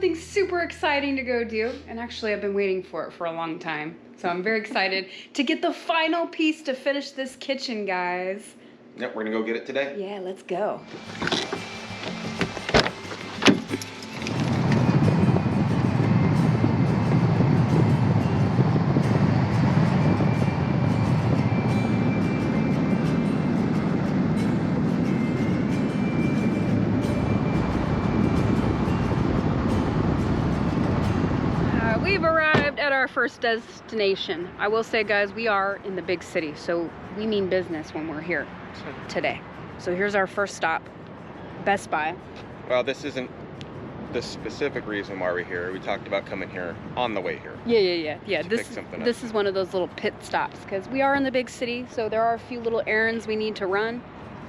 something super exciting to go do. And actually, I've been waiting for it for a long time. So I'm very excited to get the final piece to finish this kitchen, guys. Yep, we're gonna go get it today. Yeah, let's go. We've arrived at our first destination. I will say, guys, we are in the big city, so we mean business when we're here today. So here's our first stop, Best Buy. Well, this isn't the specific reason why we're here. We talked about coming here on the way here. Yeah. This is one of those little pit stops because we are in the big city, so there are a few little errands we need to run.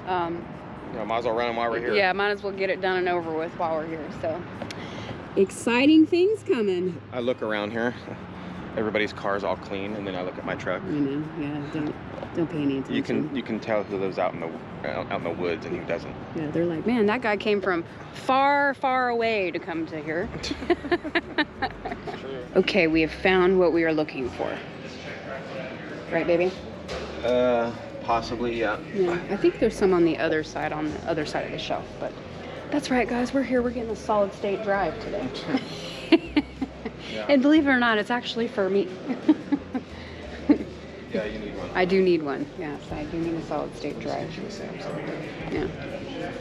Might as well run them while we're here. Yeah, might as well get it done and over with while we're here. So exciting things coming. I look around here, everybody's car's all clean, and then I look at my truck. You know, yeah, don't pay any attention. You can tell who lives out in the woods and who doesn't. Yeah, they're like, man, that guy came from far, far away to come to here. Okay, we have found what we are looking for. Right, baby? Possibly, yeah. Yeah, I think there's some on the other side of the shelf, but that's right, guys. We're here. We're getting a solid state drive today. Yeah. And believe it or not, it's actually for me. Yeah, you need one. I do need one. Yes, I do need a solid state drive. Yeah.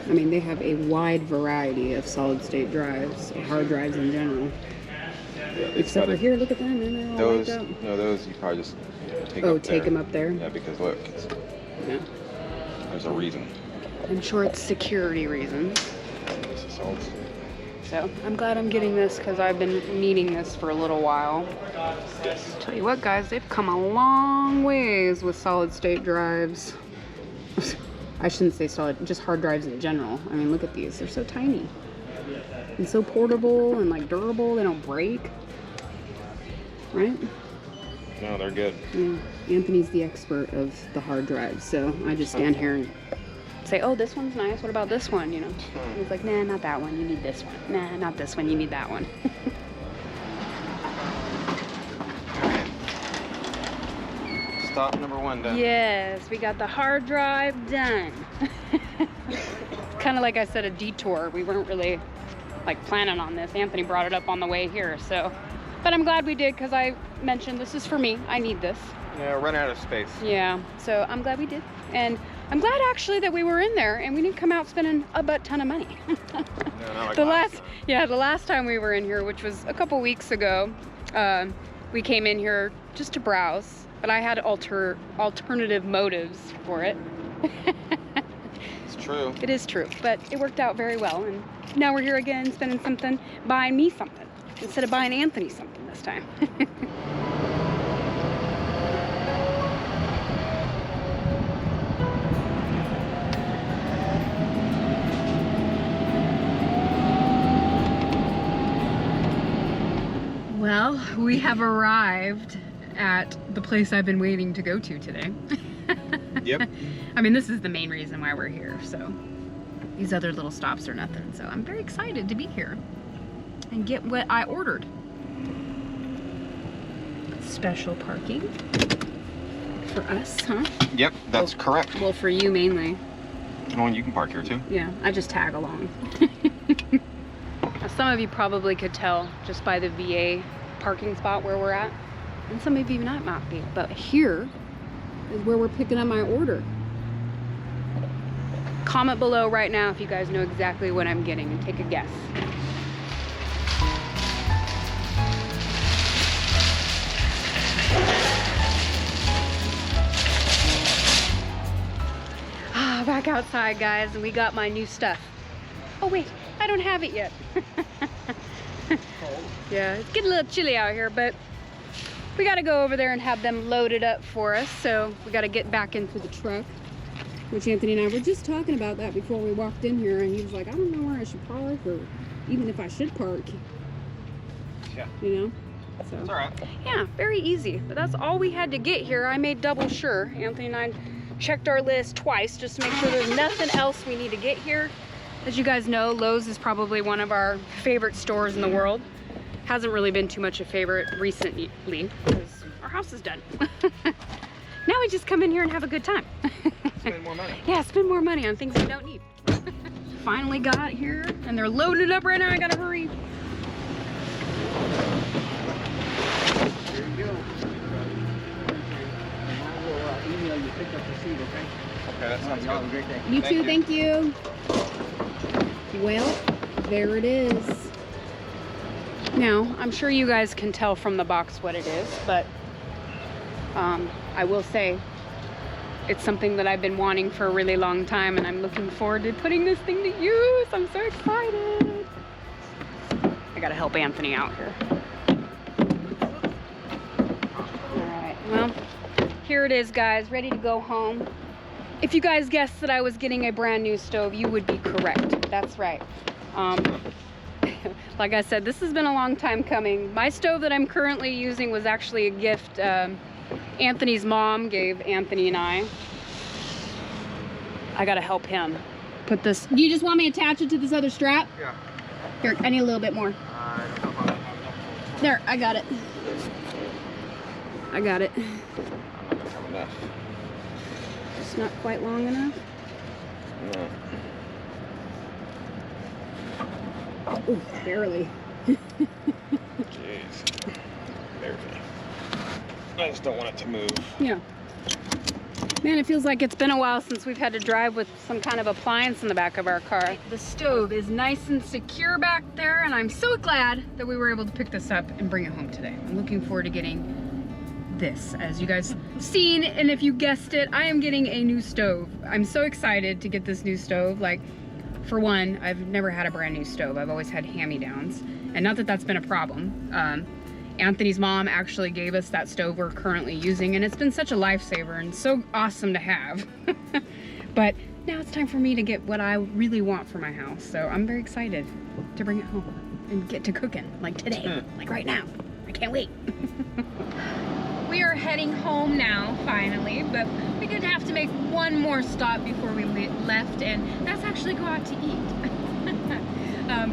I mean, they have a wide variety of solid state drives, or hard drives in general. Yeah, except for here, look at them. And they're all those, wiped out. no, those you probably just take take them up there? Yeah, because look, there's a reason. I'm sure it's security reasons. This is solid. So I'm glad I'm getting this because I've been needing this for a little while. Yes. Tell you what, guys, they've come a long ways with solid state drives. I shouldn't say solid, just hard drives in general. I mean, look at these. They're so tiny and so portable and like durable. They don't break. Right? No, they're good. Yeah. Anthony's the expert of the hard drives, so I just stand here and say, oh, this one's nice. What about this one? You know, he's like, nah, not that one. You need this one. Nah, not this one. You need that one. Stop number 1 done. Yes, we got the hard drive done. It's kind of like I said, a detour. We weren't really like planning on this. Anthony brought it up on the way here, so. But I'm glad we did because I mentioned this is for me. I need this. Yeah, run out of space. Yeah, so I'm glad we did. And I'm glad actually that we were in there and we didn't come out spending a butt ton of money. No, not like the last time we were in here, which was a couple weeks ago, we came in here just to browse, but I had alternative motives for it. It's true. It is true, but it worked out very well, and now we're here again buying me something instead of buying Anthony something this time. Well, we have arrived at the place I've been waiting to go to today. Yep. I mean, this is the main reason why we're here, so these other little stops are nothing. So I'm very excited to be here and get what I ordered. Special parking for us, huh? Yep, that's correct. Well, for you mainly. Well, you can park here too. Yeah, I just tag along. Now, some of you probably could tell just by the VA parking spot where we're at, and some of you might not be, but here is where we're picking up my order. Comment below right now if you guys know exactly what I'm getting and take a guess. Back outside, guys, and we got my new stuff. Oh wait, I don't have it yet. Yeah, it's getting a little chilly out here, but we got to go over there and have them loaded up for us. So we got to get back into the truck, which Anthony and I were just talking about that before we walked in here, and he was like, I don't know where I should park, or even if I should park. Yeah. You know? So it's all right. Yeah, very easy. But that's all we had to get here. I made double sure. Anthony and I checked our list twice just to make sure there's nothing else we need to get here. As you guys know, Lowe's is probably one of our favorite stores in the world. Hasn't really been too much a favorite recently because our house is done. Now we just come in here and have a good time. Spend more money. Yeah, spend more money on things we don't need. Finally got here and they're loaded up right now. I gotta hurry. There you go. I will email you pick up the receipt, okay? Okay, that sounds Y'all have a good. great day. You too, thank you. Well, there it is. Now, I'm sure you guys can tell from the box what it is, but I will say it's something that I've been wanting for a really long time, and I'm looking forward to putting this thing to use. I'm so excited. I gotta help Anthony out here. All right, well, here it is, guys, ready to go home. If you guys guessed that I was getting a brand new stove, you would be correct. That's right. Like I said, this has been a long time coming. My stove that I'm currently using was actually a gift Anthony's mom gave Anthony and I. I gotta help him put this. Do you just want me to attach it to this other strap? Yeah. Here, I need a little bit more. I don't know if I have enough. There, I got it. I got it. I'm not gonna have enough. It's not quite long enough. No. Ooh, barely. Jeez. Barely. I just don't want it to move. Yeah. Man, it feels like it's been a while since we've had to drive with some kind of appliance in the back of our car. The stove is nice and secure back there, and I'm so glad that we were able to pick this up and bring it home today. I'm looking forward to getting this, as you guys seen, and if you guessed it, I am getting a new stove. I'm so excited to get this new stove. Like, for one, I've never had a brand new stove. I've always had hand-me-downs, and not that that's been a problem. Anthony's mom actually gave us that stove we're currently using, and it's been such a lifesaver and so awesome to have. But now it's time for me to get what I really want for my house, so I'm very excited to bring it home and get to cooking, like today, like right now. I can't wait. We are heading home now, finally, but we did have to make one more stop before we left, and that's actually go out to eat.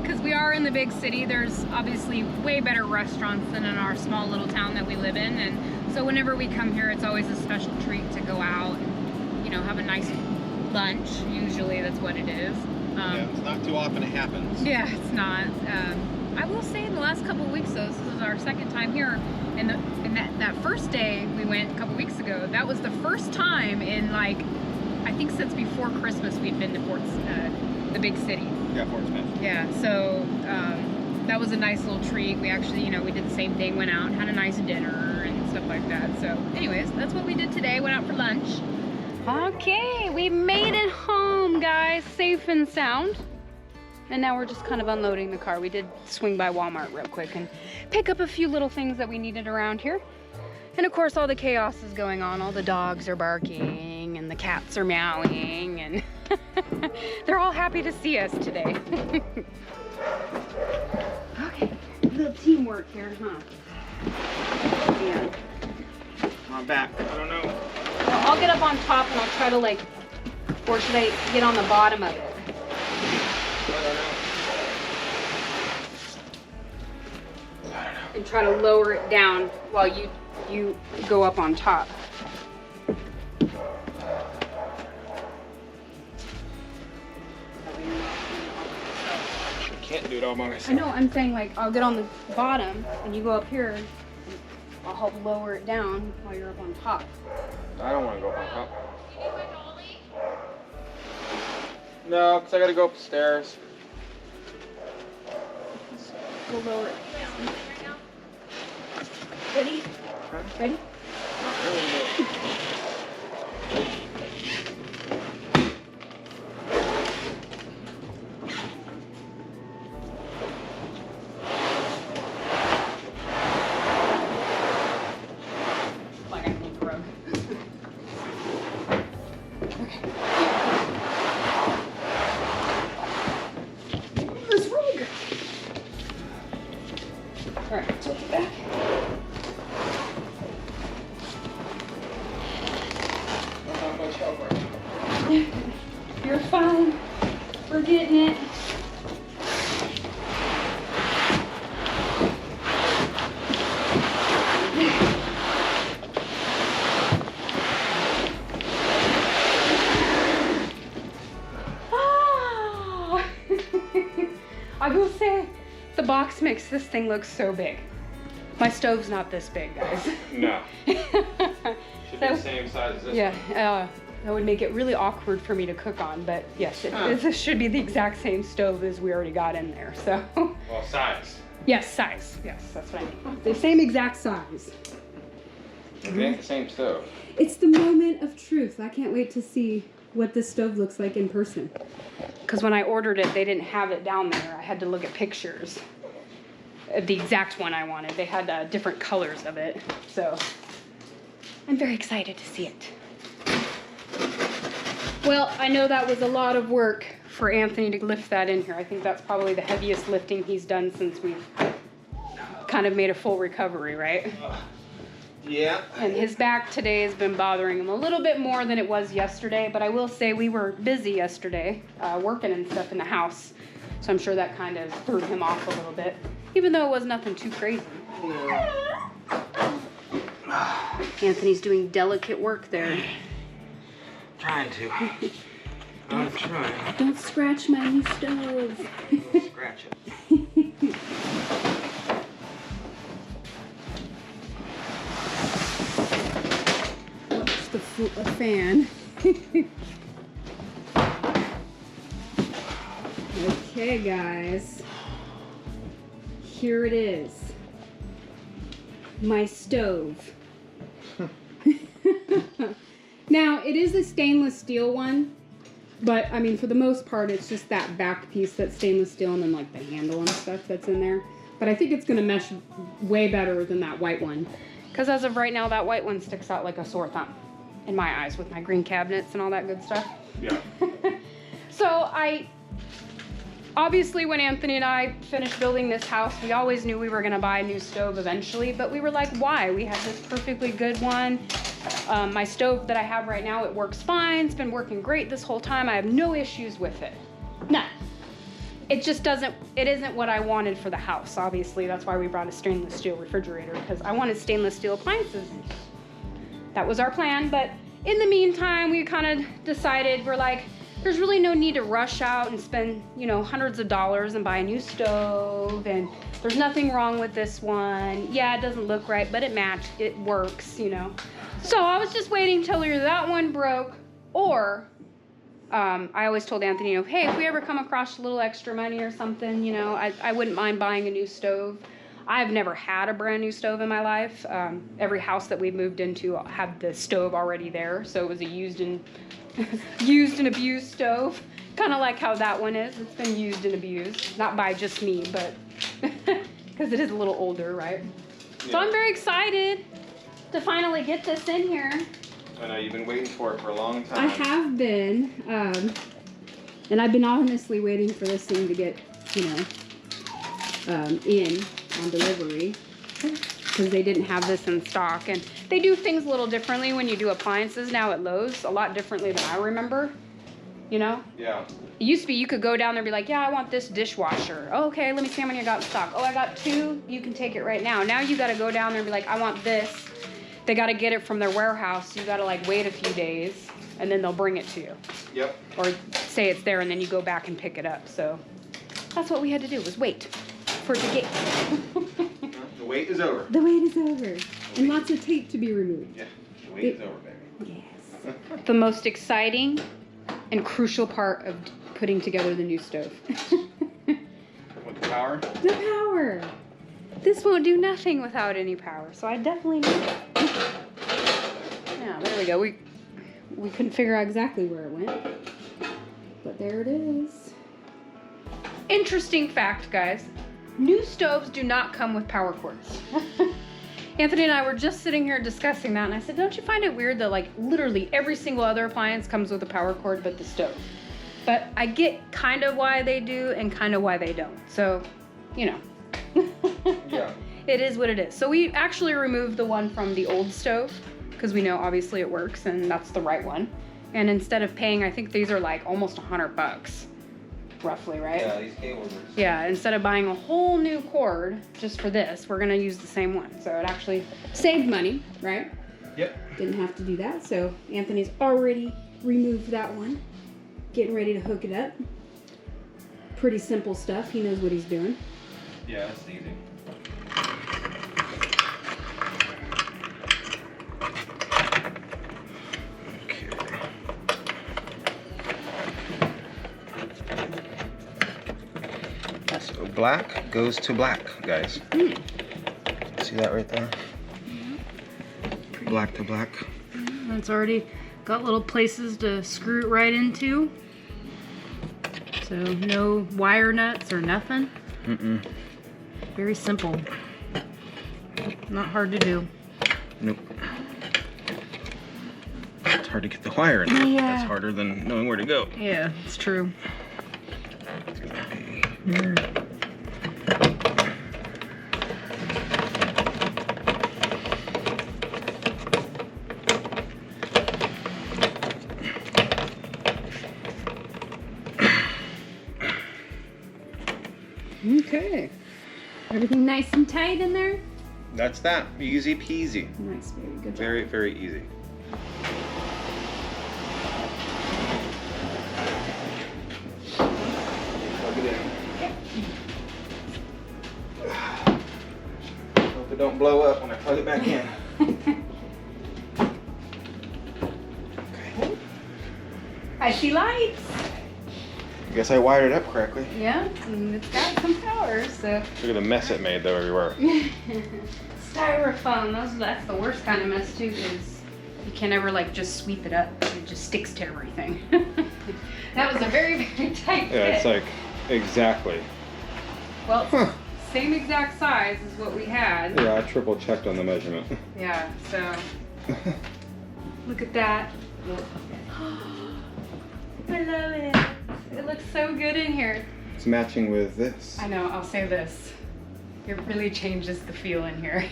Because we are in the big city, there's obviously way better restaurants than in our small little town that we live in, and so whenever we come here, it's always a special treat to go out and, you know, have a nice lunch. Usually that's what it is. Yeah, it's not too often it happens. Yeah, it's not. I will say the last couple of weeks though, this is our second time here, and that first day we went a couple weeks ago, that was the first time in, like, I think since before Christmas we'd been to the big city. Yeah, Fort Smith. Yeah, so that was a nice little treat. We actually, you know, we did the same thing, went out and had a nice dinner and stuff like that. So anyways, that's what we did today, went out for lunch. Okay, we made it home, guys, safe and sound. And now we're just kind of unloading the car. We did swing by Walmart real quick and pick up a few little things that we needed around here. And of course, all the chaos is going on. All the dogs are barking and the cats are meowing, and they're all happy to see us today. Okay, a little teamwork here, huh? Yeah. I'm back. I don't know. Well, I'll get up on top and I'll try to, like, or should I get on the bottom of it? I don't know. And try to lower it down while you go up on top. I can't do it all by myself. I know, I'm saying, like, I'll get on the bottom and you go up here and I'll help lower it down while you're up on top. I don't want to go up on top. No, because I got to go upstairs. Go lower it. Ready? Ready? Not really, Like I need the rug. Okay. This rug. All right, tilt it back. getting it. Ah! I will say, the box makes this thing look so big. My stove's not this big, guys. No. Should be the same size as this. Yeah, that would make it really awkward for me to cook on, but yes, this should be the exact same stove as we already got in there, so. Well, size. Yes, size. Yes, that's what I mean. The same exact size. It ain't the same stove. It's the moment of truth. I can't wait to see what this stove looks like in person. Because when I ordered it, they didn't have it down there. I had to look at pictures. The exact one I wanted. They had different colors of it. So I'm very excited to see it. Well, I know that was a lot of work for Anthony to lift that in here. I think that's probably the heaviest lifting he's done since we've kind of made a full recovery, right? Yeah. And his back today has been bothering him a little bit more than it was yesterday, but I will say we were busy yesterday, working and stuff in the house. So I'm sure that kind of threw him off a little bit, even though it was nothing too crazy. Yeah. Anthony's doing delicate work there. Trying to. I'm trying. Don't scratch my new stove. Scratch it. Watch the fan. Okay, guys. Here it is. My stove. Now, it is a stainless steel one, but I mean, for the most part, it's just that back piece that's stainless steel and then like the handle and stuff that's in there. But I think it's gonna mesh way better than that white one. Because as of right now, that white one sticks out like a sore thumb in my eyes with my green cabinets and all that good stuff. Yeah. So obviously when Anthony and I finished building this house, we always knew we were gonna buy a new stove eventually, but we were like, why? We have this perfectly good one. My stove that I have right now, it works fine. It's been working great this whole time. I have no issues with it. No. It just isn't what I wanted for the house. Obviously, that's why we brought a stainless steel refrigerator, because I wanted stainless steel appliances. That was our plan, but in the meantime, we kind of decided, we're like, there's really no need to rush out and spend, hundreds of dollars and buy a new stove, and there's nothing wrong with this one. Yeah, it doesn't look right, but it works, So I was just waiting till either that one broke, or I always told Anthony, hey, if we ever come across a little extra money or something, I wouldn't mind buying a new stove. I've never had a brand new stove in my life. Every house that we've moved into had the stove already there, so it was a used and abused stove. Kind of like how that one is. It's been used and abused. Not by just me, but because it is a little older, right? Yeah. So I'm very excited to finally get this in here. I know, you've been waiting for it for a long time. I have been. And I've been honestly waiting for this thing to get, in on delivery. Because they didn't have this in stock. And they do things a little differently when you do appliances now at Lowe's. A lot differently than I remember. Yeah. It used to be you could go down there and be like, yeah, I want this dishwasher. Oh, okay, let me see how many I got in stock. Oh, I got 2. You can take it right now. Now you got to go down there and be like, I want this. They got to get it from their warehouse. You got to wait a few days and then they'll bring it to you. Yep. Or say it's there and then you go back and pick it up. So that's what we had to do, was wait for it to get. The wait is over. The wait is over. And lots of tape to be removed. Yeah, the wait is over, baby. Yes. The most exciting and crucial part of putting together the new stove. With the power? The power. This won't do nothing without any power, so I definitely need it. Now, there we go. We couldn't figure out exactly where it went, but there it is. Interesting fact, guys. New stoves do not come with power cords. Anthony and I were just sitting here discussing that, and I said, don't you find it weird that literally every single other appliance comes with a power cord but the stove? But I get kind of why they do and kind of why they don't. So, Yeah. It is what it is. So we actually removed the one from the old stove because we know obviously it works and that's the right one. And instead of paying, I think these are almost $100 roughly, right? Yeah, these cables are. Yeah, instead of buying a whole new cord just for this, we're gonna use the same one. So it actually saved money, right? Yep. Didn't have to do that. So Anthony's already removed that one. Getting ready to hook it up. Pretty simple stuff. He knows what he's doing. Yeah, it's easy. So black goes to black, guys. See that right there? Black to black. It's already got little places to screw it right into. So no wire nuts or nothing. Very simple. Not hard to do. Nope. It's hard to get the wire in. Yeah. That's harder than knowing where to go. Yeah, it's true. Okay. Everything nice and tight in there? That's that. Easy peasy. Nice, baby. Good job. Very, very easy. Plug it in. Hope it don't blow up when I plug it back in. Okay. I see lights. I guess I wired it up correctly. Yeah, and it's got some power, so. Look at the mess it made though everywhere. Styrofoam, that's the worst kind of mess too, because you can never like just sweep it up. It just sticks to everything. That was a very, very tight fit. Yeah, it's like exactly. Well, same exact size as what we had. Yeah, I triple checked on the measurement. Yeah, so look at that. I love it. It looks so good in here. It's matching with this. I know, I'll say this. It really changes the feel in here.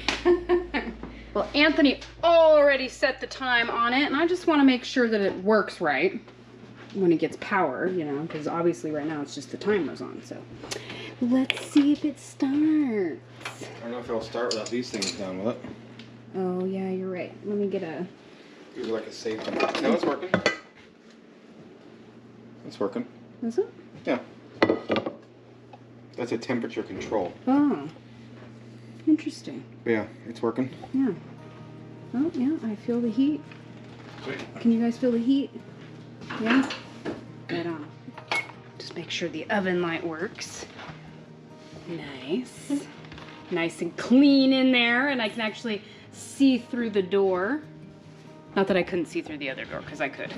Well, Anthony already set the time on it, and I just want to make sure that it works right when it gets power, you know, because obviously right now it's just the timer's on, so. Let's see if it starts. I don't know if it'll start without these things down with it. Oh, yeah, you're right. Let me get a... Give it like a safety. No, it's working. It's working. Is it? Yeah. That's a temperature control. Oh. Interesting. Yeah, it's working. Yeah. Oh, yeah, I feel the heat. Sweet. Can you guys feel the heat? Yeah? Right on. Just make sure the oven light works. Nice. Nice and clean in there, and I can actually see through the door. Not that I couldn't see through the other door, because I could.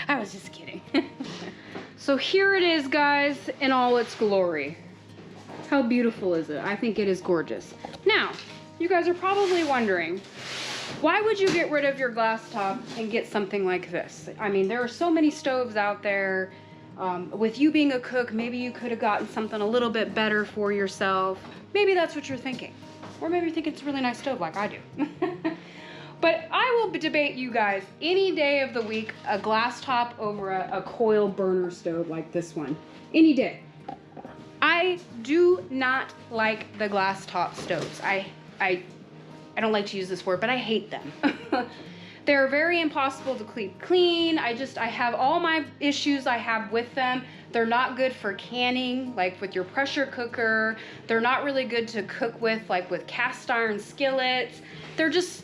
I was just kidding. So here it is, guys, in all its glory. How beautiful is it? I think it is gorgeous. Now, you guys are probably wondering, why would you get rid of your glass top and get something like this? I mean, there are so many stoves out there. With you being a cook, maybe you could have gotten something a little bit better for yourself. Maybe that's what you're thinking. Or maybe you think it's a really nice stove like I do. But I will debate you guys any day of the week, a glass top over a coil burner stove like this one. Any day. I do not like the glass top stoves. I don't like to use this word, but I hate them. They're very impossible to keep clean. I have all my issues I have with them. They're not good for canning, like with your pressure cooker. They're not really good to cook with, like with cast iron skillets. They're just,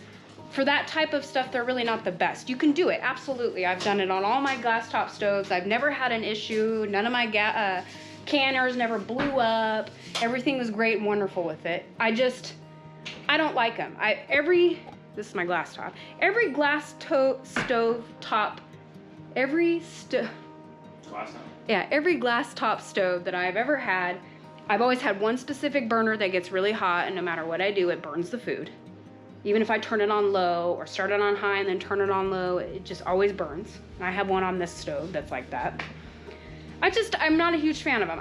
for that type of stuff, they're really not the best. You can do it, absolutely. I've done it on all my glass top stoves. I've never had an issue. None of my canners never blew up. Everything was great and wonderful with it. I don't like them. This is my glass top. Every glass stove top, every glass top stove that I've ever had, I've always had one specific burner that gets really hot, and no matter what I do, it burns the food. Even if I turn it on low or start it on high and then turn it on low, it just always burns. And I have one on this stove that's like that. I'm not a huge fan of them.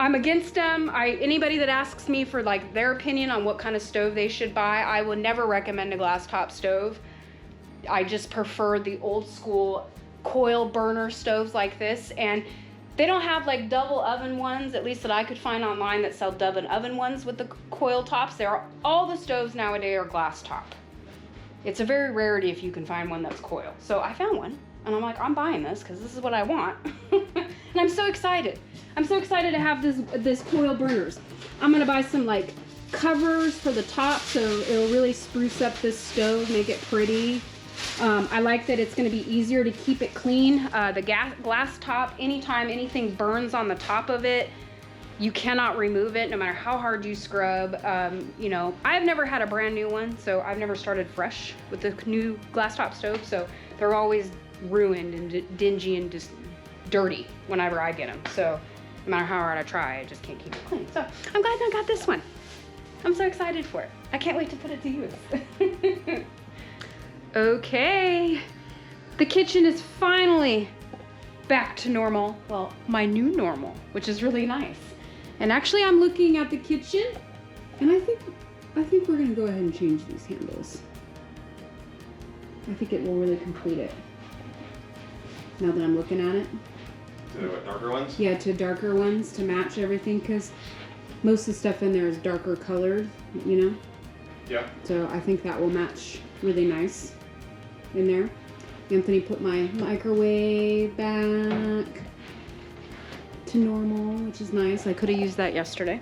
I'm against them. Anybody that asks me for like their opinion on what kind of stove they should buy, I will never recommend a glass top stove. I just prefer the old school coil burner stoves like this. And They don't have like double oven ones, at least that I could find online, that sell double oven ones with the coil tops. All the stoves nowadays are glass top. It's a very rarity if you can find one that's coil. So I found one, and I'm like, I'm buying this because this is what I want. And I'm so excited. I'm so excited to have this coil burners. I'm gonna buy some like covers for the top so it'll really spruce up this stove, make it pretty. I like that it's going to be easier to keep it clean. The glass top, anytime anything burns on the top of it, you cannot remove it no matter how hard you scrub. You know, I've never had a brand new one, so I've never started fresh with the new glass top stove, so they're always ruined and dingy and just dirty whenever I get them. So no matter how hard I try, I just can't keep it clean. So I'm glad I got this one. I'm so excited for it. I can't wait to put it to use. Okay, the kitchen is finally back to normal. Well, my new normal, which is really nice. And actually I'm looking at the kitchen and I think we're gonna go ahead and change these handles. I think it will really complete it. Now that I'm looking at it. To what, darker ones? Yeah, to darker ones to match everything, because most of the stuff in there is darker colored, you know? Yeah. So I think that will match really nice in there. Anthony put my microwave back to normal, which is nice. I could have used that yesterday.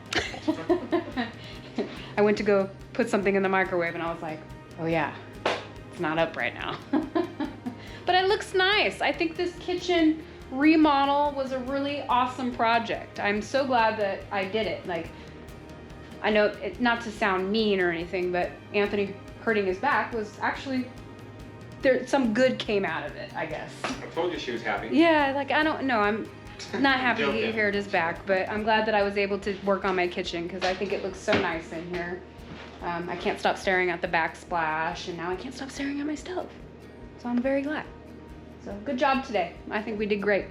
I went to go put something in the microwave and I was like, oh yeah, it's not up right now. But it looks nice. I think this kitchen remodel was a really awesome project. I'm so glad that I did it. Like, I know it, not to sound mean or anything, but Anthony hurting his back was actually, some good came out of it, I guess. I told you she was happy. Yeah, like I don't know, I'm not happy he hurt his back, but I'm glad that I was able to work on my kitchen because I think it looks so nice in here. I can't stop staring at the backsplash, and now I can't stop staring at my stove. So I'm very glad. So good job today. I think we did great.